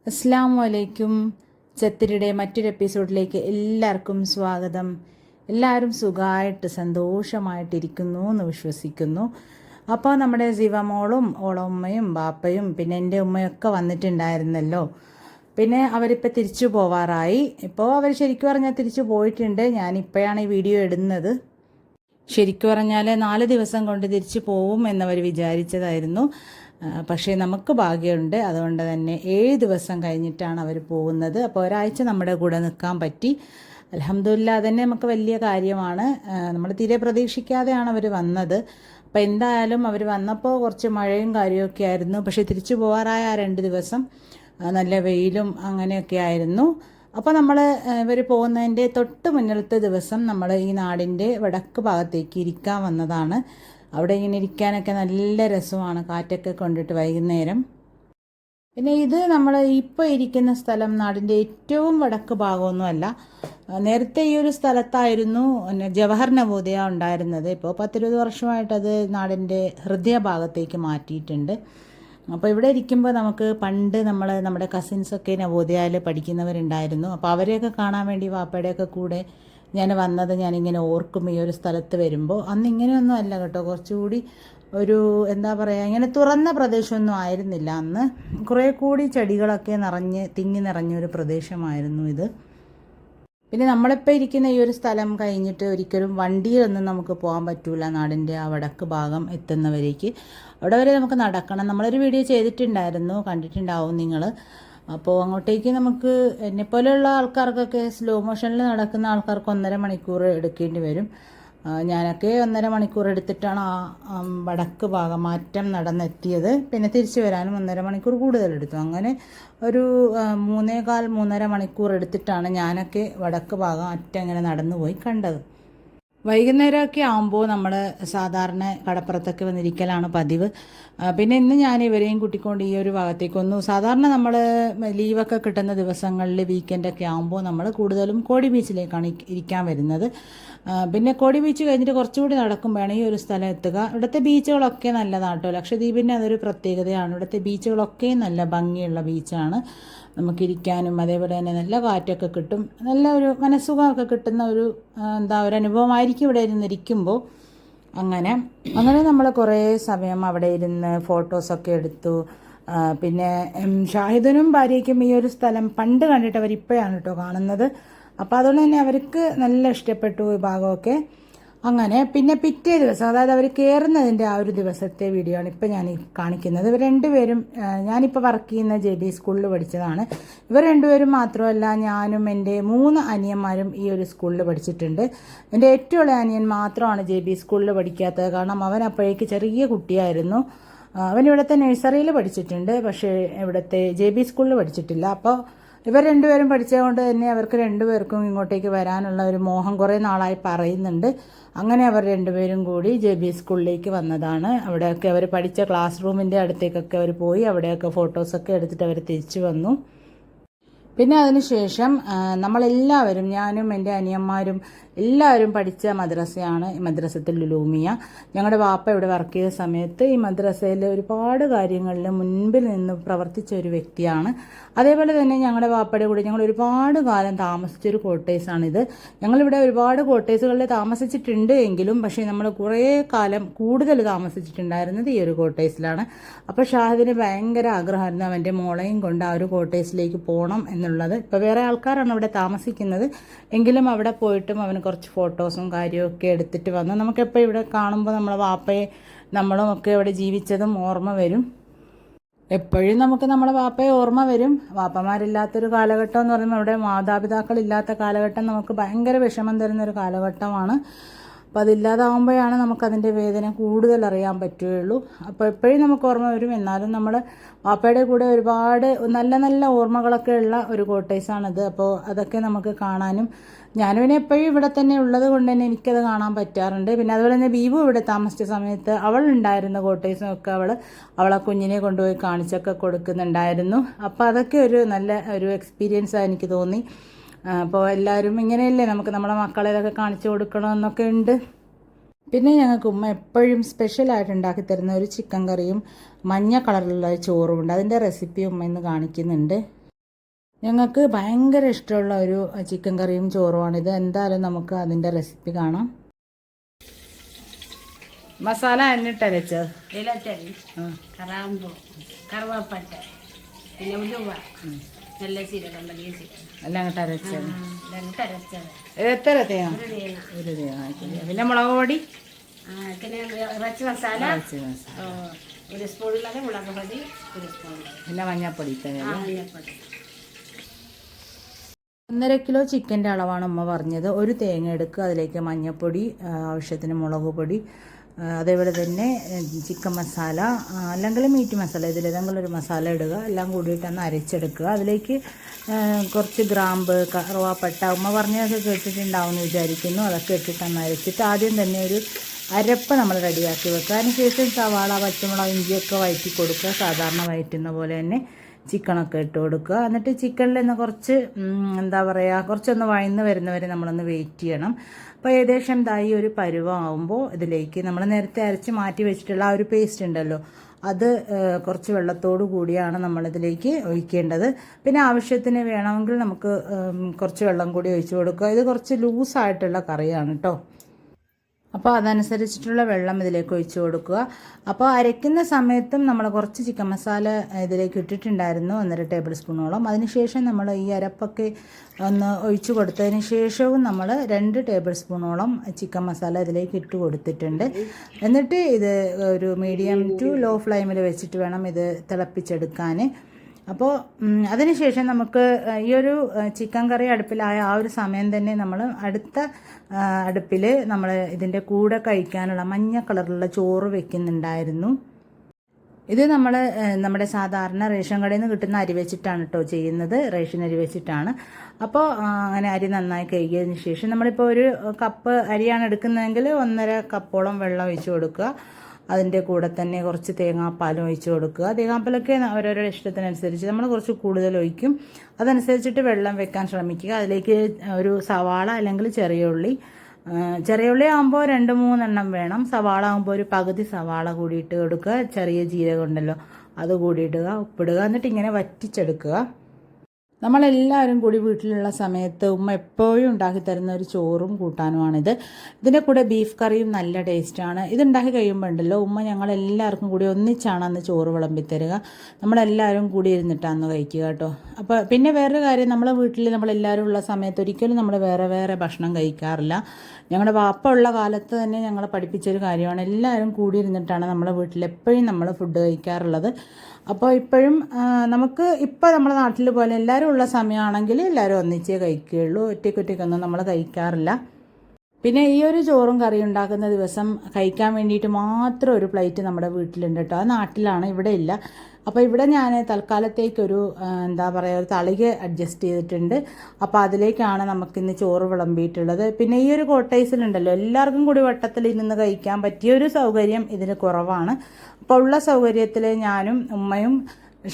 അസ്സലാമു ചത്തിരിയുടെ മറ്റൊരു എപ്പിസോഡിലേക്ക് എല്ലാവർക്കും സ്വാഗതം. എല്ലാവരും സുഖമായിട്ട് സന്തോഷമായിട്ടിരിക്കുന്നു എന്ന് വിശ്വസിക്കുന്നു. അപ്പോൾ നമ്മുടെ സിവമോളും ഓളമ്മയും ബാപ്പയും പിന്നെ എൻ്റെ ഉമ്മയൊക്കെ വന്നിട്ടുണ്ടായിരുന്നല്ലോ. പിന്നെ അവരിപ്പോൾ തിരിച്ചു പോവാറായി. ഇപ്പോൾ അവർ ശരിക്കും പറഞ്ഞാൽ തിരിച്ചു പോയിട്ടുണ്ട്. ഞാനിപ്പോഴാണ് ഈ വീഡിയോ ഇടുന്നത്. ശരിക്കും പറഞ്ഞാൽ 4 ദിവസം കൊണ്ട് തിരിച്ചു പോവും എന്നവർ വിചാരിച്ചതായിരുന്നു. പക്ഷേ നമുക്ക് ഭാഗ്യമുണ്ട്. അതുകൊണ്ട് തന്നെ 7 ദിവസം കഴിഞ്ഞിട്ടാണ് അവർ പോകുന്നത്. അപ്പോൾ ഒരാഴ്ച നമ്മുടെ കൂടെ നിൽക്കാൻ പറ്റി. അൽഹംദുലില്ലാ, അതന്നെ നമുക്ക് വലിയ കാര്യമാണ്. നമ്മൾ തീരെ പ്രതീക്ഷിക്കാതെയാണ് അവർ വന്നത്. അപ്പോൾ എന്തായാലും അവർ വന്നപ്പോൾ കുറച്ച് മഴയും കാര്യമൊക്കെ ആയിരുന്നു. പക്ഷേ തിരിച്ചു പോകാറായ ആ 2 ദിവസം നല്ല വെയിലും അങ്ങനെയൊക്കെ ആയിരുന്നു. അപ്പോൾ നമ്മൾ ഇവർ പോകുന്നതിൻ്റെ തൊട്ട് മുന്നിലത്തെ ദിവസം നമ്മൾ ഈ നാടിൻ്റെ വടക്ക് ഭാഗത്തേക്ക് ഇരിക്കാൻ വന്നതാണ്. അവിടെ ഇങ്ങനെ ഇരിക്കാനൊക്കെ നല്ല രസമാണ്, കാറ്റൊക്കെ കൊണ്ടിട്ട് വൈകുന്നേരം. പിന്നെ ഇത് നമ്മൾ ഇപ്പോൾ ഇരിക്കുന്ന സ്ഥലം നാടിൻ്റെ ഏറ്റവും വടക്ക് ഭാഗമൊന്നുമല്ല. നേരത്തെ ഈ ഒരു സ്ഥലത്തായിരുന്നു ജവഹർ നവോദയ ഉണ്ടായിരുന്നത്. ഇപ്പോൾ 10-20 വർഷമായിട്ടത് നാടിൻ്റെ ഹൃദയഭാഗത്തേക്ക് മാറ്റിയിട്ടുണ്ട്. അപ്പോൾ ഇവിടെ ഇരിക്കുമ്പോൾ നമുക്ക് പണ്ട് നമ്മുടെ കസിൻസൊക്കെ നവോദയയിൽ പഠിക്കുന്നവരുണ്ടായിരുന്നു. അപ്പോൾ അവരെയൊക്കെ കാണാൻ വേണ്ടി വാപ്പയുടെയൊക്കെ കൂടെ ഞാൻ വന്നത് ഞാനിങ്ങനെ ഓർക്കും. ഈ ഒരു സ്ഥലത്ത് വരുമ്പോൾ അന്ന് ഇങ്ങനെയൊന്നും അല്ല കേട്ടോ, കുറച്ചുകൂടി ഒരു എന്താ പറയുക, ഇങ്ങനെ തുറന്ന പ്രദേശമൊന്നും ആയിരുന്നില്ല അന്ന്. കുറേ കൂടി ചെടികളൊക്കെ തിങ്ങി നിറഞ്ഞൊരു പ്രദേശമായിരുന്നു ഇത്. പിന്നെ നമ്മളിപ്പോൾ ഇരിക്കുന്ന ഈ ഒരു സ്ഥലം കഴിഞ്ഞിട്ട് ഒരിക്കലും വണ്ടിയിലൊന്നും നമുക്ക് പോകാൻ പറ്റില്ല. നാടിൻ്റെ ആ വടക്ക് ഭാഗം എത്തുന്നവരേക്ക് അവിടെ വരെ നമുക്ക് നടക്കണം. നമ്മളൊരു വീഡിയോ ചെയ്തിട്ടുണ്ടായിരുന്നു, കണ്ടിട്ടുണ്ടാവും നിങ്ങൾ. അപ്പോൾ അങ്ങോട്ടേക്ക് നമുക്ക് എന്നെപ്പോലെയുള്ള ആൾക്കാർക്കൊക്കെ സ്ലോ മോഷനിൽ നടക്കുന്ന ആൾക്കാർക്ക് 1.5 മണിക്കൂർ എടുക്കേണ്ടി വരും. ഞാനൊക്കെ 1.5 മണിക്കൂർ എടുത്തിട്ടാണ് ആ വടക്ക് ഭാഗം മാറ്റം നടന്നെത്തിയത്. പിന്നെ തിരിച്ചു വരാനും 1.5 മണിക്കൂർ കൂടുതലെടുത്തു. അങ്ങനെ ഒരു 3-3.5 മണിക്കൂർ എടുത്തിട്ടാണ് ഞാനൊക്കെ വടക്ക് ഭാഗം അറ്റം ഇങ്ങനെ നടന്നു പോയി കണ്ടത്. വൈകുന്നേരമൊക്കെ ആകുമ്പോൾ നമ്മൾ സാധാരണ കടപ്പുറത്തൊക്കെ വന്നിരിക്കലാണ് പതിവ്. പിന്നെ ഇന്ന് ഞാൻ ഇവരെയും കൂട്ടിക്കൊണ്ട് ഈ ഒരു ഭാഗത്തേക്കൊന്നു. സാധാരണ നമ്മൾ ലീവൊക്കെ കിട്ടുന്ന ദിവസങ്ങളിൽ വീക്കെൻഡൊക്കെ ആകുമ്പോൾ നമ്മൾ കൂടുതലും കോടി ബീച്ചിലേക്കാണ് ഇരിക്കാൻ വരുന്നത്. പിന്നെ കോടി ബീച്ച് കഴിഞ്ഞിട്ട് കുറച്ചുകൂടി നടക്കുമ്പോഴാണ് ഈ ഒരു സ്ഥലം എത്തുക. ഇവിടുത്തെ ബീച്ചുകളൊക്കെ നല്ലതാണ് കേട്ടോ. ലക്ഷദ്വീപിൻ്റെ അതൊരു പ്രത്യേകതയാണ്. ഇവിടുത്തെ ബീച്ചുകളൊക്കെ നല്ല ഭംഗിയുള്ള ബീച്ചാണ്. നമുക്കിരിക്കാനും അതേപോലെ തന്നെ നല്ല കാറ്റൊക്കെ കിട്ടും. നല്ല ഒരു മനസ്സുഖമൊക്കെ കിട്ടുന്ന ഒരു ഒരു അനുഭവമായിരിക്കും ഇവിടെ ഇരുന്നിരിക്കുമ്പോൾ. അങ്ങനെ നമ്മൾ കുറേ സമയം അവിടെ ഇരുന്ന് ഫോട്ടോസൊക്കെ എടുത്തു. പിന്നെ ഷാഹിദിനും ഭാര്യയ്ക്കും ഈ ഒരു സ്ഥലം പണ്ട് കണ്ടിട്ട് അവരിപ്പോഴാണ് കേട്ടോ കാണുന്നത്. അപ്പോൾ അതുകൊണ്ട് തന്നെ അവർക്ക് നല്ല ഇഷ്ടപ്പെട്ടു ഈ ഭാഗമൊക്കെ. അങ്ങനെ പിന്നെ പിറ്റേ ദിവസം, അതായത് അവർ കയറുന്നതിൻ്റെ ആ ഒരു ദിവസത്തെ വീഡിയോ ആണ് ഇപ്പോൾ ഞാൻ കാണിക്കുന്നത്. ഇവർ രണ്ടുപേരും, ഞാനിപ്പോൾ വർക്ക് ചെയ്യുന്ന JB സ്കൂളിൽ പഠിച്ചതാണ്. ഇവർ രണ്ടുപേരും മാത്രമല്ല, ഞാനും എൻ്റെ 3 അനിയന്മാരും ഈ ഒരു സ്കൂളിൽ പഠിച്ചിട്ടുണ്ട്. എൻ്റെ ഏറ്റവും ഉള്ള അനിയൻ മാത്രമാണ് JB സ്കൂളിൽ പഠിക്കാത്തത്. കാരണം അവൻ അപ്പോഴേക്ക് ചെറിയ കുട്ടിയായിരുന്നു. അവൻ ഇവിടുത്തെ നഴ്സറിയിൽ പഠിച്ചിട്ടുണ്ട്, പക്ഷേ ഇവിടുത്തെ JB സ്കൂളിൽ പഠിച്ചിട്ടില്ല. അപ്പോൾ ഇവർ രണ്ടുപേരും പഠിച്ചതുകൊണ്ട് തന്നെ അവർക്ക് രണ്ടുപേർക്കും ഇങ്ങോട്ടേക്ക് വരാനുള്ള ഒരു മോഹം കുറേ നാളായി പറയുന്നുണ്ട്. അങ്ങനെ അവർ രണ്ടുപേരും കൂടി JB സ്കൂളിലേക്ക് വന്നതാണ്. അവിടെയൊക്കെ അവർ പഠിച്ച ക്ലാസ് റൂമിൻ്റെ അടുത്തേക്കൊക്കെ അവർ പോയി. അവിടെയൊക്കെ ഫോട്ടോസൊക്കെ എടുത്തിട്ട് അവർ തിരിച്ചു വന്നു. പിന്നെ അതിനുശേഷം നമ്മളെല്ലാവരും, ഞാനും എൻ്റെ അനിയന്മാരും എല്ലാവരും പഠിച്ച മദ്രസയാണ് മദ്രസത്തുൽ ഉലൂമിയ. ഞങ്ങളുടെ വാപ്പ ഇവിടെ വർക്ക് ചെയ്ത സമയത്ത് ഈ മദ്രസയിൽ ഒരുപാട് കാര്യങ്ങളിൽ മുൻപിൽ നിന്ന് പ്രവർത്തിച്ച ഒരു വ്യക്തിയാണ്. അതേപോലെ തന്നെ ഞങ്ങളുടെ വാപ്പയുടെ കൂടെ ഞങ്ങൾ ഒരുപാട് കാലം താമസിച്ചൊരു ക്വാർട്ടേഴ്സാണിത്. ഞങ്ങളിവിടെ ഒരുപാട് ക്വാർട്ടേഴ്സുകളിൽ താമസിച്ചിട്ടുണ്ട് എങ്കിലും പക്ഷേ നമ്മൾ കുറേ കാലം കൂടുതൽ താമസിച്ചിട്ടുണ്ടായിരുന്നത് ഈ ഒരു ക്വാർട്ടേഴ്സിലാണ്. അപ്പോൾ ഷാഹിദിന് ഭയങ്കര ആഗ്രഹമായിരുന്നു അവൻ്റെ മോളെയും കൊണ്ട് ആ ഒരു ക്വാർട്ടേഴ്സിലേക്ക് പോകണം എന്നുള്ളത്. ഇപ്പോൾ വേറെ ആൾക്കാരാണ് അവിടെ താമസിക്കുന്നത് എങ്കിലും അവിടെ പോയിട്ടും അവന് കുറച്ച് ഫോട്ടോസും കാര്യമൊക്കെ എടുത്തിട്ട് വന്നു. നമുക്കെപ്പോൾ ഇവിടെ കാണുമ്പോൾ നമ്മളെ വാപ്പയെ നമ്മളും ഒക്കെ ഇവിടെ ജീവിച്ചതും ഓർമ്മ വരും. എപ്പോഴും നമുക്ക് നമ്മളെ വാപ്പയെ ഓർമ്മ വരും. വാപ്പമാരില്ലാത്തൊരു കാലഘട്ടം എന്ന് പറയുമ്പോൾ ഇവിടെ മാതാപിതാക്കളില്ലാത്ത കാലഘട്ടം നമുക്ക് ഭയങ്കര വിഷമം തരുന്നൊരു കാലഘട്ടമാണ്. അപ്പോൾ അതില്ലാതാവുമ്പോഴാണ് നമുക്കതിൻ്റെ വേദന കൂടുതൽ അറിയാൻ പറ്റുകയുള്ളൂ. അപ്പോൾ എപ്പോഴും നമുക്ക് ഓർമ്മ വരും. എന്നാലും നമ്മൾ വാപ്പയുടെ കൂടെ ഒരുപാട് നല്ല നല്ല ഓർമ്മകളൊക്കെ ഉള്ള ഒരു ക്വാർട്ടേഴ്സാണിത്. അപ്പോൾ അതൊക്കെ നമുക്ക് കാണാനും, ഞാനും എപ്പോഴും ഇവിടെ തന്നെ ഉള്ളത് കൊണ്ട് തന്നെ എനിക്കത് കാണാൻ പറ്റാറുണ്ട്. പിന്നെ അതുപോലെ തന്നെ ബീബു ഇവിടെ താമസിച്ച സമയത്ത് അവൾ ഉണ്ടായിരുന്ന ക്വാർട്ടേഴ്സിനൊക്കെ അവളെ കുഞ്ഞിനെ കൊണ്ടുപോയി കാണിച്ചൊക്കെ കൊടുക്കുന്നുണ്ടായിരുന്നു. അപ്പോൾ അതൊക്കെ ഒരു നല്ല ഒരു എക്സ്പീരിയൻസാണ് എനിക്ക് തോന്നി. അപ്പോൾ എല്ലാവരും ഇങ്ങനെയല്ലേ, നമുക്ക് നമ്മളെ മക്കളെ ഇതൊക്കെ കാണിച്ചു കൊടുക്കണമെന്നൊക്കെ ഉണ്ട്. പിന്നെ ഞങ്ങൾക്ക് ഉമ്മ എപ്പോഴും സ്പെഷ്യലായിട്ട് ഉണ്ടാക്കി തരുന്ന ഒരു ചിക്കൻ കറിയും മഞ്ഞ കളറിലുള്ള ചോറും ഉണ്ട്. അതിൻ്റെ റെസിപ്പി ഉമ്മ ഇന്ന് കാണിക്കുന്നുണ്ട്. ഞങ്ങൾക്ക് ഭയങ്കര ഇഷ്ടമുള്ള ഒരു ചിക്കൻ കറിയും ചോറുമാണിത്. എന്തായാലും നമുക്ക് അതിൻ്റെ റെസിപ്പി കാണാം. മസാല എന്നിട്ടരച്ചത് ഇലച്ചരി കറാമ്പൂ കറുവാപ്പട്ട പിന്നെ ഉലുവ നല്ല സീരകം വലിയ സീരകം എല്ലാം അങ്ങോട്ട് അരച്ചത്. അരച്ചത് എത്ര തേങ്ങ? ഒരു തേങ്ങ. പിന്നെ മുളക് പൊടി, പിന്നെ ഇറച്ചി മസാല ഒരു സ്പൂണിലത്, മുളക് പൊടി ഒരു സ്പൂൺ, പിന്നെ മഞ്ഞൾപ്പൊടി. മഞ്ഞൾപ്പൊടി. 1.5 കിലോ ചിക്കൻ്റെ അളവാണ് ഉമ്മ പറഞ്ഞത്. ഒരു തേങ്ങ എടുക്കുക, അതിലേക്ക് മഞ്ഞൾപ്പൊടി, ആവശ്യത്തിന് മുളക് പൊടി, അതേപോലെ തന്നെ ചിക്കൻ മസാല അല്ലെങ്കിൽ മീറ്റ് മസാല, ഇതിലേതെങ്കിലും ഒരു മസാല ഇടുക. എല്ലാം കൂടിയിട്ടൊന്ന് അരച്ചെടുക്കുക. അതിലേക്ക് കുറച്ച് ഗ്രാമ്പ്, കറുവാപ്പട്ട, ഉമ്മ പറഞ്ഞതൊക്കെ കേട്ടിട്ടുണ്ടാവും എന്ന് വിചാരിക്കുന്നു. അതൊക്കെ ഇട്ടിട്ടൊന്ന് അരച്ചിട്ട് ആദ്യം തന്നെ ഒരു അരപ്പ് നമ്മൾ റെഡിയാക്കി വെക്കുക. അതിനുശേഷം സവാള, പച്ചമുളക്, ഇഞ്ചിയൊക്കെ വഴറ്റി കൊടുക്കുക. സാധാരണ വഴറ്റുന്ന പോലെ തന്നെ ചിക്കനൊക്കെ ഇട്ട് കൊടുക്കുക. എന്നിട്ട് ചിക്കനിൽ നിന്ന് കുറച്ച് എന്താ പറയുക, കുറച്ചൊന്ന് വഴന്ന് വരുന്നവരെ നമ്മളൊന്ന് വെയിറ്റ് ചെയ്യണം. അപ്പോൾ ഏകദേശം ഈ ഒരു പരുവമാകുമ്പോൾ ഇതിലേക്ക് നമ്മൾ നേരത്തെ അരച്ച് മാറ്റി വെച്ചിട്ടുള്ള ആ ഒരു പേസ്റ്റ് ഉണ്ടല്ലോ, അത് കുറച്ച് വെള്ളത്തോടു കൂടിയാണ് നമ്മളിതിലേക്ക് ഒഴിക്കേണ്ടത്. പിന്നെ ആവശ്യത്തിന് വേണമെങ്കിൽ നമുക്ക് കുറച്ച് വെള്ളം കൂടി ഒഴിച്ച് കൊടുക്കുക. ഇത് കുറച്ച് ലൂസായിട്ടുള്ള കറിയാണ് കേട്ടോ. അപ്പോൾ അതനുസരിച്ചിട്ടുള്ള വെള്ളം ഇതിലേക്ക് ഒഴിച്ച് കൊടുക്കുക. അപ്പോൾ അരയ്ക്കുന്ന സമയത്തും നമ്മൾ കുറച്ച് ചിക്കൻ മസാല ഇതിലേക്ക് ഇട്ടിട്ടുണ്ടായിരുന്നു, 1.5 ടേബിൾ സ്പൂണോളം. അതിനുശേഷം നമ്മൾ ഈ അരപ്പൊക്കെ ഒന്ന് ഒഴിച്ച് കൊടുത്തതിന് ശേഷവും നമ്മൾ 2 ടേബിൾ സ്പൂണോളം ചിക്കൻ മസാല ഇതിലേക്ക് ഇട്ട് കൊടുത്തിട്ടുണ്ട്. എന്നിട്ട് ഇത് ഒരു മീഡിയം ടു ലോ ഫ്ലെയിമിൽ വെച്ചിട്ട് വേണം ഇത് തിളപ്പിച്ചെടുക്കാൻ. അപ്പോൾ അതിനുശേഷം നമുക്ക് ഈ ഒരു ചിക്കൻ കറി അടുപ്പിലായ ആ ഒരു സമയം തന്നെ നമ്മൾ അടുത്ത അടുപ്പിൽ നമ്മൾ ഇതിൻ്റെ കൂടെ കഴിക്കാനുള്ള മഞ്ഞ കളറിലുള്ള ചോറ് വെക്കുന്നുണ്ടായിരുന്നു. ഇത് നമ്മൾ നമ്മുടെ സാധാരണ റേഷൻ കടയിൽ നിന്ന് കിട്ടുന്ന അരി വെച്ചിട്ടാണ് കേട്ടോ ചെയ്യുന്നത്, റേഷൻ അരി വെച്ചിട്ടാണ്. അപ്പോൾ അങ്ങനെ അരി നന്നായി കഴുകിയതിന് ശേഷം നമ്മളിപ്പോൾ ഒരു കപ്പ് അരിയാണ് എടുക്കുന്നതെങ്കിൽ 1.5 കപ്പോളം വെള്ളം ഒഴിച്ച് കൊടുക്കുക. അതിൻ്റെ കൂടെ തന്നെ കുറച്ച് തേങ്ങാപ്പാലും ഒഴിച്ച് കൊടുക്കുക. തേങ്ങാപ്പാലൊക്കെ ഓരോരോ ഇഷ്ടത്തിനനുസരിച്ച് നമ്മൾ കുറച്ച് കൂടുതൽ ഒഴിക്കും. അതനുസരിച്ചിട്ട് വെള്ളം വെക്കാൻ ശ്രമിക്കുക. അതിലേക്ക് ഒരു സവാള അല്ലെങ്കിൽ ചെറിയ ഉള്ളി ആകുമ്പോൾ 2-3 എണ്ണം വേണം. സവാള ആകുമ്പോൾ ഒരു പകുതി സവാള കൂടി ഇട്ട് കൊടുക്കുക. ചെറിയ ജീരകം ഉണ്ടല്ലോ, അത് കൂടി ഇടുക, ഉപ്പിടുക. എന്നിട്ട് ഇങ്ങനെ വറ്റിച്ചെടുക്കുക. നമ്മളെല്ലാവരും കൂടി വീട്ടിലുള്ള സമയത്ത് ഉമ്മ എപ്പോഴും ഉണ്ടാക്കി തരുന്ന ഒരു ചോറും കൂട്ടാനുമാണിത്. ഇതിൻ്റെ കൂടെ ബീഫ് കറിയും നല്ല ടേസ്റ്റാണ്. ഇതുണ്ടാക്കി കഴിയുമ്പോൾ ഉണ്ടല്ലോ, ഉമ്മ ഞങ്ങളെല്ലാവർക്കും കൂടി ഒന്നിച്ചാണ് അന്ന് ചോറ് വിളമ്പി തരിക. നമ്മളെല്ലാവരും കൂടി ഇരുന്നിട്ടാണ് കഴിക്കുക കേട്ടോ. അപ്പോൾ പിന്നെ വേറൊരു കാര്യം, നമ്മളെ വീട്ടിൽ നമ്മളെല്ലാവരും ഉള്ള സമയത്ത് ഒരിക്കലും നമ്മൾ വേറെ വേറെ ഭക്ഷണം കഴിക്കാറില്ല. ഞങ്ങളുടെ വാപ്പ ഉള്ള കാലത്ത് തന്നെ ഞങ്ങളെ പഠിപ്പിച്ചൊരു കാര്യമാണ്, എല്ലാവരും കൂടി ഇരുന്നിട്ടാണ് നമ്മളെ വീട്ടിൽ എപ്പോഴും നമ്മൾ ഫുഡ് കഴിക്കാറുള്ളത്. അപ്പോൾ ഇപ്പോഴും നമുക്ക് ഇപ്പോൾ നമ്മുടെ നാട്ടിൽ പോലെ എല്ലാവരും ഉള്ള സമയമാണെങ്കിൽ എല്ലാവരും ഒന്നിച്ചേ കഴിക്കുകയുള്ളൂ. ഒറ്റയ്ക്കൊന്നും നമ്മൾ കഴിക്കാറില്ല. പിന്നെ ഈ ഒരു ചോറും കറിയും ഉണ്ടാക്കുന്ന ദിവസം കഴിക്കാൻ വേണ്ടിയിട്ട് മാത്രം ഒരു പ്ലേറ്റ് നമ്മുടെ വീട്ടിലുണ്ട് കേട്ടോ. ആ നാട്ടിലാണ്, ഇവിടെ ഇല്ല. അപ്പോൾ ഇവിടെ ഞാൻ തൽക്കാലത്തേക്കൊരു എന്താ പറയുക, ഒരു തളിക അഡ്ജസ്റ്റ് ചെയ്തിട്ടുണ്ട്. അപ്പോൾ അതിലേക്കാണ് നമുക്കിന്ന് ചോറ് വിളമ്പിയിട്ടുള്ളത്. പിന്നെ ഈ ഒരു കോട്ടേഴ്സിലുണ്ടല്ലോ, എല്ലാവർക്കും കൂടി വട്ടത്തിൽ ഇരുന്ന് കഴിക്കാൻ പറ്റിയ ഒരു സൗകര്യം ഇതിന് കുറവാണ്. അപ്പോൾ ഉള്ള സൗകര്യത്തിൽ ഞാനും ഉമ്മയും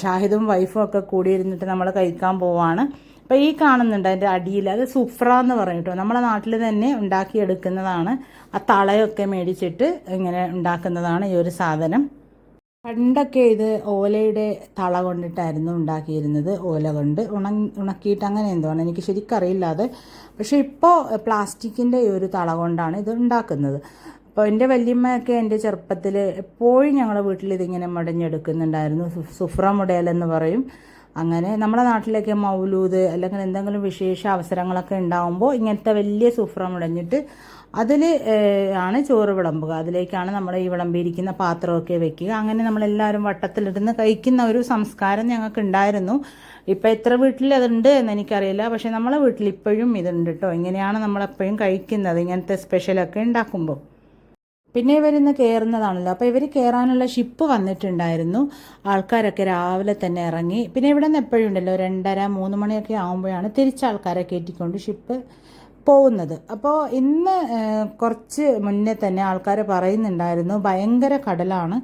ഷാഹിദും വൈഫും ഒക്കെ കൂടി ഇരുന്നിട്ട് നമ്മൾ കഴിക്കാൻ പോവാണ്. അപ്പോൾ ഈ കാണുന്നുണ്ട് അതിൻ്റെ അടിയിൽ, അത് സുഫ്ര എന്ന് പറയും കേട്ടോ. നമ്മളെ നാട്ടിൽ തന്നെ ഉണ്ടാക്കിയെടുക്കുന്നതാണ്. ആ തളയൊക്കെ മേടിച്ചിട്ട് ഇങ്ങനെ ഉണ്ടാക്കുന്നതാണ് ഈ ഒരു സാധനം. പണ്ടൊക്കെ ഇത് ഓലയുടെ തള കൊണ്ടിട്ടായിരുന്നു ഉണ്ടാക്കിയിരുന്നത്. ഓല കൊണ്ട് ഉണക്കിയിട്ട് അങ്ങനെ എന്താണ് എനിക്ക് ശരിക്കറിയില്ല അത്. പക്ഷേ ഇപ്പോൾ പ്ലാസ്റ്റിക്കിൻ്റെ ഈ ഒരു തള കൊണ്ടാണ് ഇത് ഉണ്ടാക്കുന്നത്. അപ്പോൾ എൻ്റെ വല്യമ്മയൊക്കെ എൻ്റെ ചെറുപ്പത്തിൽ എപ്പോഴും ഞങ്ങളുടെ വീട്ടിൽ ഇതിങ്ങനെ മുടഞ്ഞെടുക്കുന്നുണ്ടായിരുന്നു. സുഫ്ര മുടയലെന്ന് പറയും. അങ്ങനെ നമ്മുടെ നാട്ടിലേക്ക് മൗലൂദ് അല്ലെങ്കിൽ എന്തെങ്കിലും വിശേഷ അവസരങ്ങളൊക്കെ ഉണ്ടാകുമ്പോൾ ഇങ്ങനത്തെ വലിയ സുഫ്ര മുടഞ്ഞിട്ട് അതിൽ ആണ് ചോറ് വിളമ്പുക. അതിലേക്കാണ് നമ്മൾ ഈ വിളമ്പിയിരിക്കുന്ന പാത്രമൊക്കെ വെക്കുക. അങ്ങനെ നമ്മളെല്ലാവരും വട്ടത്തിലിരുന്ന് കഴിക്കുന്ന ഒരു സംസ്കാരം ഞങ്ങൾക്ക് ഉണ്ടായിരുന്നു. ഇപ്പം എത്ര വീട്ടിൽ അതുണ്ട് എന്ന് എനിക്കറിയില്ല, പക്ഷേ നമ്മളെ വീട്ടിൽ ഇപ്പോഴും ഇതുണ്ട് കേട്ടോ. ഇങ്ങനെയാണ് നമ്മളെപ്പോഴും കഴിക്കുന്നത് ഇങ്ങനത്തെ സ്പെഷ്യലൊക്കെ ഉണ്ടാക്കുമ്പോൾ. പിന്നെ ഇവരിന്ന് കയറുന്നതാണല്ലോ, അപ്പോൾ ഇവർ കയറാനുള്ള ഷിപ്പ് വന്നിട്ടുണ്ടായിരുന്നു. ആൾക്കാരൊക്കെ രാവിലെ തന്നെ ഇറങ്ങി. പിന്നെ ഇവിടെ നിന്ന് എപ്പോഴും ഉണ്ടല്ലോ 2:30-3 മണിയൊക്കെ ആകുമ്പോഴാണ് തിരിച്ച് ആൾക്കാരെ കയറ്റിക്കൊണ്ട് ഷിപ്പ് പോകുന്നത്. അപ്പോൾ ഇന്ന് കുറച്ച് മുന്നേ തന്നെ ആൾക്കാർ പറയുന്നുണ്ടായിരുന്നു ഭയങ്കര കടലാണ്,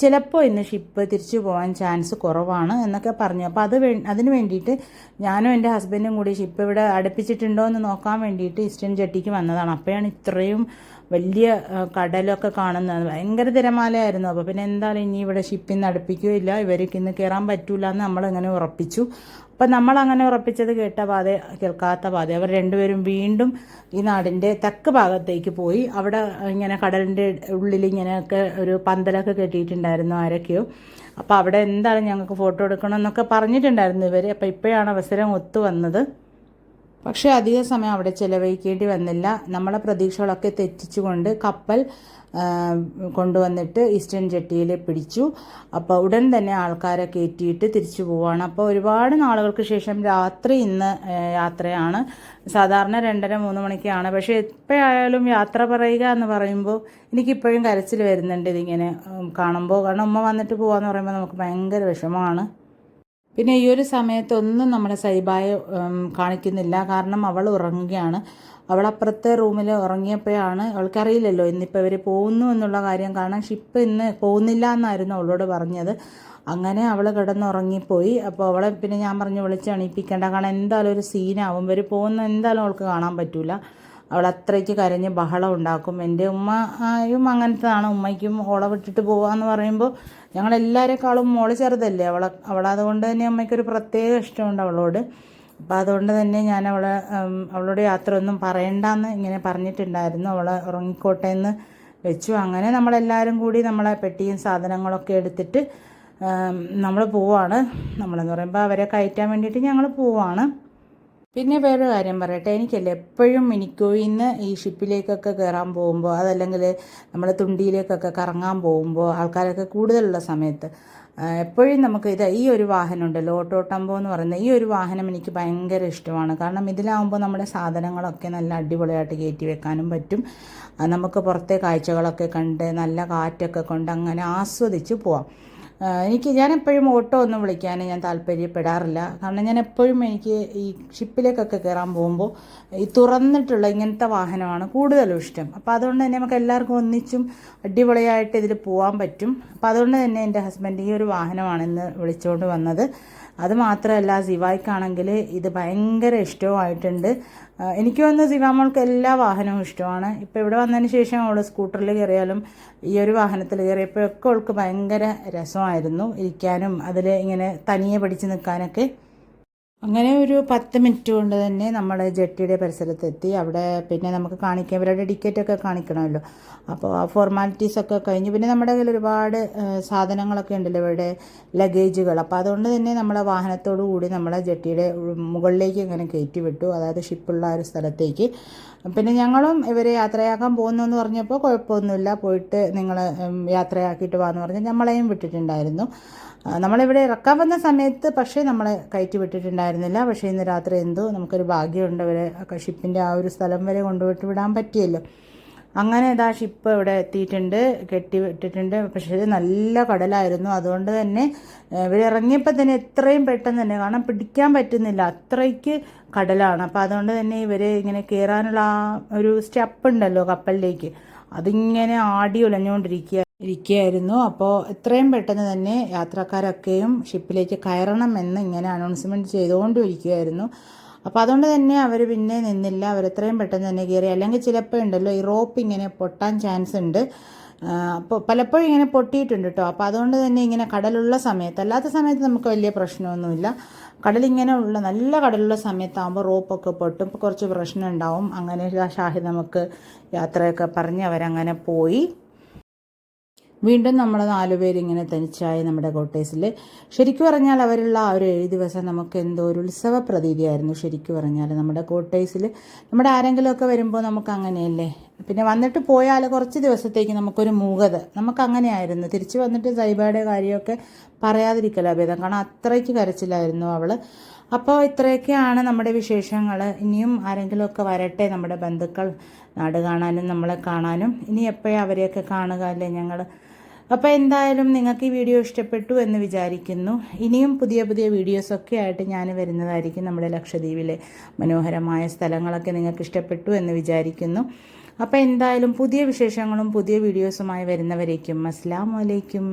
ചിലപ്പോൾ ഇന്ന് ഷിപ്പ് തിരിച്ചു പോകാൻ ചാൻസ് കുറവാണ് എന്നൊക്കെ പറഞ്ഞു. അപ്പോൾ അതിന് വേണ്ടിയിട്ട് ഞാനും എൻ്റെ ഹസ്ബൻഡും കൂടി ഷിപ്പ് ഇവിടെ അടുപ്പിച്ചിട്ടുണ്ടോ എന്ന് നോക്കാൻ വേണ്ടിയിട്ട് ഈസ്റ്റേൺ ജെട്ടിക്ക് വന്നതാണ്. അപ്പോഴാണ് ഇത്രയും വലിയ കടലൊക്കെ കാണുന്നത്. ഭയങ്കര തിരമാലയായിരുന്നു. അപ്പോൾ പിന്നെ എന്തായാലും ഇനി ഇവിടെ ഷിപ്പിൽ നിന്ന് അടുപ്പിക്കുകയില്ല, ഇവർക്ക് ഇന്ന് കയറാൻ പറ്റൂല എന്ന് നമ്മളിങ്ങനെ ഉറപ്പിച്ചു. അപ്പം നമ്മളങ്ങനെ ഉറപ്പിച്ചത് കേട്ട പാതെ കേൾക്കാത്ത പാതെ അവർ രണ്ടുപേരും വീണ്ടും ഈ നാടിൻ്റെ തെക്ക് ഭാഗത്തേക്ക് പോയി. അവിടെ ഇങ്ങനെ കടലിൻ്റെ ഉള്ളിൽ ഇങ്ങനെയൊക്കെ ഒരു പന്തലൊക്കെ കെട്ടിയിട്ടുണ്ടായിരുന്നു ആരൊക്കെയോ. അപ്പോൾ അവിടെ എന്തായാലും ഞങ്ങൾക്ക് ഫോട്ടോ എടുക്കണം എന്നൊക്കെ പറഞ്ഞിട്ടുണ്ടായിരുന്നു ഇവർ. അപ്പോൾ ഇപ്പോഴാണ് അവസരം ഒത്തു വന്നത്. പക്ഷേ അധിക സമയം അവിടെ ചിലവഴിക്കേണ്ടി വന്നില്ല. നമ്മളെ പ്രതീക്ഷകളൊക്കെ തെറ്റിച്ചുകൊണ്ട് കപ്പൽ കൊണ്ടുവന്നിട്ട് ഈസ്റ്റേൺ ജെട്ടിയിൽ പിടിച്ചു. അപ്പോൾ ഉടൻ തന്നെ ആൾക്കാരെ കയറ്റിയിട്ട് തിരിച്ചു പോവുകയാണ്. അപ്പോൾ ഒരുപാട് നാളുകൾക്ക് ശേഷം രാത്രി ഇന്ന് യാത്രയാണ്. സാധാരണ 2:30-3 മണിക്കാണ്. പക്ഷേ എപ്പോഴായാലും യാത്ര പറയുക എന്ന് പറയുമ്പോൾ എനിക്കിപ്പോഴും കരച്ചിൽ വരുന്നുണ്ട് ഇതിങ്ങനെ കാണുമ്പോൾ. കാരണം ഉമ്മ വന്നിട്ട് പോകാമെന്ന് പറയുമ്പോൾ നമുക്ക് ഭയങ്കര വിഷമമാണ്. പിന്നെ ഈ ഒരു സമയത്തൊന്നും നമ്മുടെ സൈബായെ കാണിക്കുന്നില്ല. കാരണം അവൾ ഉറങ്ങുകയാണ്. അവൾ അപ്പുറത്തെ റൂമിൽ ഉറങ്ങിയപ്പോഴാണ്, അവൾക്കറിയില്ലല്ലോ ഇന്നിപ്പോൾ ഇവർ പോകുന്നു എന്നുള്ള കാര്യം. കാരണം ഷിപ്പ് ഇന്ന് പോകുന്നില്ല എന്നായിരുന്നു അവളോട് പറഞ്ഞത്. അങ്ങനെ അവൾ കിടന്നുറങ്ങിപ്പോയി. അപ്പോൾ അവളെ പിന്നെ ഞാൻ പറഞ്ഞു വിളിച്ച് എണീപ്പിക്കേണ്ട, കാരണം എന്തായാലും ഒരു സീനാവും. ഇവർ പോകുന്ന എന്തായാലും അവൾക്ക് കാണാൻ പറ്റില്ല. അവൾ അത്രയ്ക്ക് കരഞ്ഞ് ബഹളം ഉണ്ടാക്കും. എൻ്റെ ഉമ്മയും അങ്ങനത്തെയാണ്. ഉമ്മയ്ക്കും ഓളെ വിട്ടിട്ട് പോകാമെന്ന് പറയുമ്പോൾ ഞങ്ങളെല്ലാവരെക്കാളും മോള് ചെറുതല്ലേ അവളതുകൊണ്ട് തന്നെ അമ്മയ്ക്കൊരു പ്രത്യേക ഇഷ്ടമുണ്ട് അവളോട്. അപ്പോൾ അതുകൊണ്ട് തന്നെ ഞാൻ അവളോട് യാത്ര ഒന്നും പറയണ്ടെന്ന് ഇങ്ങനെ പറഞ്ഞിട്ടുണ്ടായിരുന്നു. അവളെ ഉറങ്ങിക്കോട്ടെ എന്ന് വെച്ചു. അങ്ങനെ നമ്മളെല്ലാവരും കൂടി നമ്മളെ പെട്ടിയും സാധനങ്ങളൊക്കെ എടുത്തിട്ട് നമ്മൾ പോവാണ്. നമ്മളെന്ന് പറയുമ്പോൾ അവരെ കയറ്റാൻ വേണ്ടിയിട്ട് ഞങ്ങൾ പോവാണ്. പിന്നെ വേറൊരു കാര്യം പറയട്ടെ, എനിക്കല്ലേ എപ്പോഴും മിനിക്കോയിന്ന് ഈ ഷിപ്പിലേക്കൊക്കെ കയറാൻ പോകുമ്പോൾ, അതല്ലെങ്കിൽ നമ്മൾ തുണ്ടിയിലേക്കൊക്കെ കറങ്ങാൻ പോകുമ്പോൾ ആൾക്കാരൊക്കെ കൂടുതലുള്ള സമയത്ത് എപ്പോഴും നമുക്ക് ഈ ഒരു വാഹനം ഉണ്ടല്ലോ, ഓട്ടോ ടെമ്പോ എന്ന് പറയുന്ന ഈ ഒരു വാഹനം എനിക്ക് ഭയങ്കര ഇഷ്ടമാണ്. കാരണം ഇതിലാവുമ്പോൾ നമ്മുടെ സാധനങ്ങളൊക്കെ നല്ല അടിപൊളിയായിട്ട് കയറ്റി വെക്കാനും പറ്റും. നമുക്ക് കാഴ്ചകളൊക്കെ കണ്ട് നല്ല കാറ്റൊക്കെ കൊണ്ട് അങ്ങനെ ആസ്വദിച്ച് പോവാം. ഞാനെപ്പോഴും ഓട്ടോ ഒന്നും വിളിക്കാൻ ഞാൻ താല്പര്യപ്പെടാറില്ല. കാരണം ഞാൻ എപ്പോഴും എനിക്ക് ഈ ഷിപ്പിലേക്കൊക്കെ കയറാൻ പോകുമ്പോൾ ഈ തുറന്നിട്ടുള്ള ഇങ്ങനത്തെ വാഹനമാണ് കൂടുതലും ഇഷ്ടം. അപ്പോൾ അതുകൊണ്ട് തന്നെ നമുക്ക് എല്ലാവർക്കും ഒന്നിച്ചും അടിപൊളിയായിട്ട് ഇതിൽ പോകാൻ പറ്റും. അപ്പോൾ അതുകൊണ്ട് തന്നെ എൻ്റെ ഹസ്ബൻഡ് ഈ ഒരു വാഹനമാണ് ഇന്ന് വിളിച്ചുകൊണ്ട് വന്നത്. അതുമാത്രമല്ല സിവായ്ക്കാണെങ്കിൽ ഇത് ഭയങ്കര ഇഷ്ടവുമായിട്ടുണ്ട്. എനിക്ക് തോന്നുന്നു സിവാമോൾക്ക് എല്ലാ വാഹനവും ഇഷ്ടമാണ്. ഇപ്പോൾ ഇവിടെ വന്നതിന് ശേഷം അവൾ സ്കൂട്ടറിൽ കയറിയാലും ഈ ഒരു വാഹനത്തിൽ കയറിയപ്പോഴൊക്കെ അവൾക്ക് ഭയങ്കര രസമായിരുന്നു ഇരിക്കാനും അതിൽ ഇങ്ങനെ തനിയെ പിടിച്ച് നിൽക്കാനൊക്കെ. അങ്ങനെ ഒരു 10 മിനിറ്റ് കൊണ്ട് തന്നെ നമ്മൾ ജെട്ടിയുടെ പരിസരത്തെത്തി. അവിടെ പിന്നെ നമുക്ക് കാണിക്കാൻ ഇവരുടെ ടിക്കറ്റൊക്കെ കാണിക്കണമല്ലോ. അപ്പോൾ ആ ഫോർമാലിറ്റീസൊക്കെ കഴിഞ്ഞു. പിന്നെ നമ്മുടെ കയ്യിൽ ഒരുപാട് സാധനങ്ങളൊക്കെ ഉണ്ടല്ലോ ഇവിടെ, ലഗേജുകൾ. അപ്പോൾ അതുകൊണ്ട് തന്നെ നമ്മളെ വാഹനത്തോടു കൂടി നമ്മളെ ജെട്ടിയുടെ മുകളിലേക്ക് ഇങ്ങനെ കയറ്റി വിട്ടു, അതായത് ഷിപ്പുള്ള ഒരു സ്ഥലത്തേക്ക്. പിന്നെ ഞങ്ങളും ഇവരെ യാത്രയാക്കാൻ പോകുന്നു എന്ന് പറഞ്ഞപ്പോൾ കുഴപ്പമൊന്നുമില്ല, പോയിട്ട് നിങ്ങൾ യാത്രയാക്കിയിട്ട് പോകാമെന്ന് പറഞ്ഞ് നമ്മളെയും വിട്ടിട്ടുണ്ടായിരുന്നു. നമ്മളിവിടെ ഇറക്കാൻ വന്ന സമയത്ത് പക്ഷേ നമ്മളെ കയറ്റി വിട്ടിട്ടുണ്ടായിരുന്നില്ല. പക്ഷേ ഇന്ന് രാത്രി എന്തോ നമുക്കൊരു ഭാഗ്യമുണ്ട്, അവരെ ഷിപ്പിൻ്റെ ആ ഒരു സ്ഥലം വരെ കൊണ്ടുപോയിട്ട് വിടാൻ പറ്റിയല്ലോ. അങ്ങനെ ഷിപ്പ് ഇവിടെ എത്തിയിട്ടുണ്ട്, കെട്ടി വിട്ടിട്ടുണ്ട്. പക്ഷേ നല്ല കടലായിരുന്നു. അതുകൊണ്ട് തന്നെ ഇവരിറങ്ങിയപ്പോൾ തന്നെ എത്രയും പെട്ടെന്ന് തന്നെ, കാരണം പിടിക്കാൻ പറ്റുന്നില്ല, അത്രയ്ക്ക് കടലാണ്. അപ്പോൾ അതുകൊണ്ട് തന്നെ ഇവർ ഇങ്ങനെ കയറാനുള്ള ആ ഒരു സ്റ്റെപ്പ് ഉണ്ടല്ലോ കപ്പലിലേക്ക്, അതിങ്ങനെ ആടി ഉലഞ്ഞുകൊണ്ടിരിക്കുകയായിരുന്നു. അപ്പോൾ എത്രയും പെട്ടെന്ന് തന്നെ യാത്രക്കാരൊക്കെയും ഷിപ്പിലേക്ക് കയറണമെന്ന് ഇങ്ങനെ അനൗൺസ്മെൻറ്റ് ചെയ്തുകൊണ്ടിരിക്കുകയായിരുന്നു. അപ്പോൾ അതുകൊണ്ട് തന്നെ അവർ പിന്നെ നിന്നില്ല, അവരെത്രയും പെട്ടെന്ന് തന്നെ കയറി. അല്ലെങ്കിൽ ചിലപ്പോൾ ഉണ്ടല്ലോ ഈ റോപ്പ് ഇങ്ങനെ പൊട്ടാൻ ചാൻസ് ഉണ്ട്. അപ്പോൾ പലപ്പോഴും ഇങ്ങനെ പൊട്ടിയിട്ടുണ്ട് കേട്ടോ. അപ്പോൾ അതുകൊണ്ട് തന്നെ ഇങ്ങനെ കടലുള്ള സമയത്ത്, അല്ലാത്ത സമയത്ത് നമുക്ക് വലിയ പ്രശ്നമൊന്നുമില്ല. കടലിങ്ങനെ നല്ല കടലുള്ള സമയത്താകുമ്പോൾ റോപ്പൊക്കെ പൊട്ടും, ഇപ്പോൾ കുറച്ച് പ്രശ്നം ഉണ്ടാവും. അങ്ങനെ ഷാഹിദ് നമുക്ക് യാത്രയൊക്കെ പറഞ്ഞ് അവരങ്ങനെ പോയി. വീണ്ടും നമ്മൾ 4 പേരിങ്ങനെ തനിച്ചായി നമ്മുടെ കോട്ടേഴ്സിൽ. ശരിക്കും പറഞ്ഞാൽ അവരുള്ള ആ ഒരു 7 ദിവസം നമുക്ക് എന്തോ ഒരു ഉത്സവ പ്രതീതിയായിരുന്നു. ശരിക്കും പറഞ്ഞാൽ നമ്മുടെ കോട്ടേഴ്സിൽ നമ്മുടെ ആരെങ്കിലുമൊക്കെ വരുമ്പോൾ നമുക്ക് അങ്ങനെയല്ലേ. പിന്നെ വന്നിട്ട് പോയാൽ കുറച്ച് ദിവസത്തേക്ക് നമുക്കൊരു മൂകത, നമുക്കങ്ങനെയായിരുന്നു. തിരിച്ച് വന്നിട്ട് സൈബയുടെ കാര്യമൊക്കെ പറയാതിരിക്കല ഭേദം, കാരണം അത്രയ്ക്ക് കരച്ചിലായിരുന്നു അവൾ. അപ്പോൾ ഇത്രയൊക്കെയാണ് നമ്മുടെ വിശേഷങ്ങൾ. ഇനിയും ആരെങ്കിലുമൊക്കെ വരട്ടെ, നമ്മുടെ ബന്ധുക്കൾ, നാട് കാണാനും നമ്മളെ കാണാനും. ഇനി എപ്പോഴും അവരെയൊക്കെ കാണുക അല്ലേ ഞങ്ങൾ. അപ്പോൾ എന്തായാലും നിങ്ങൾക്ക് ഈ വീഡിയോ ഇഷ്ടപ്പെട്ടു എന്ന് വിചാരിക്കുന്നു. ഇനിയും പുതിയ വീഡിയോസൊക്കെ ആയിട്ട് ഞാൻ വരുന്നതായിരിക്കും. നമ്മുടെ ലക്ഷദ്വീപിലെ മനോഹരമായ സ്ഥലങ്ങളൊക്കെ നിങ്ങൾക്ക് ഇഷ്ടപ്പെട്ടു എന്ന് വിചാരിക്കുന്നു. അപ്പോൾ എന്തായാലും പുതിയ വിശേഷങ്ങളും പുതിയ വീഡിയോസുമായി വരുന്നവരേക്കും അസ്സലാമു അലൈക്കും.